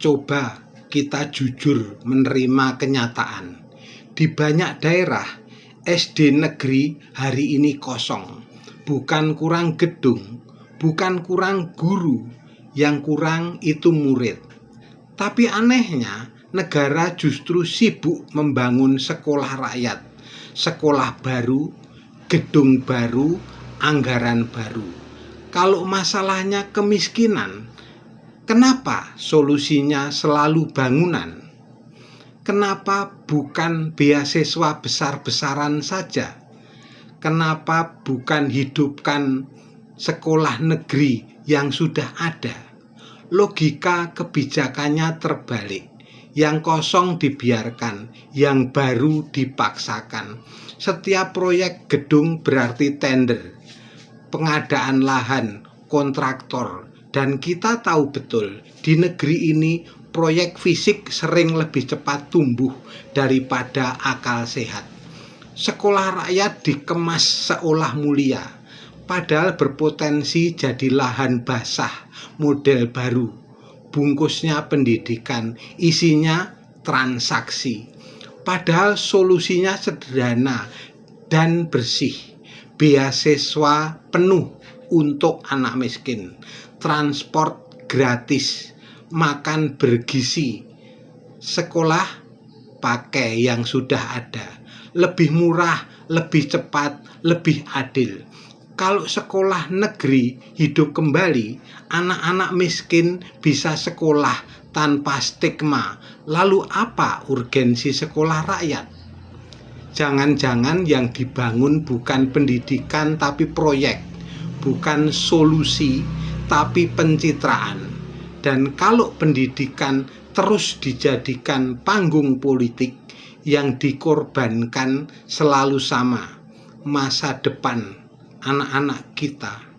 Coba kita jujur menerima kenyataan. Di banyak daerah, SD negeri hari ini kosong. Bukan kurang gedung, bukan kurang guru, yang kurang itu murid. Tapi anehnya, negara justru sibuk membangun sekolah rakyat, sekolah baru, gedung baru, anggaran baru. Kalau masalahnya kemiskinan, kenapa solusinya selalu bangunan? Kenapa bukan beasiswa besar-besaran saja? Kenapa bukan hidupkan sekolah negeri yang sudah ada? Logika kebijakannya terbalik. Yang kosong dibiarkan, yang baru dipaksakan. Setiap proyek gedung berarti tender, pengadaan lahan, kontraktor. Dan kita tahu betul, di negeri ini proyek fisik sering lebih cepat tumbuh daripada akal sehat. Sekolah rakyat dikemas seolah mulia, padahal berpotensi jadi lahan basah model baru. Bungkusnya pendidikan, isinya transaksi. Padahal solusinya sederhana dan bersih. Beasiswa penuh untuk anak miskin, transport gratis, makan bergizi, sekolah pakai yang sudah ada, lebih murah, lebih cepat, lebih adil. Kalau sekolah negeri hidup kembali, anak-anak miskin bisa sekolah tanpa stigma. Lalu apa urgensi sekolah rakyat? Jangan-jangan yang dibangun bukan pendidikan tapi proyek, bukan solusi tapi pencitraan. Dan kalau pendidikan terus dijadikan panggung politik, yang dikorbankan selalu sama, masa depan anak-anak kita.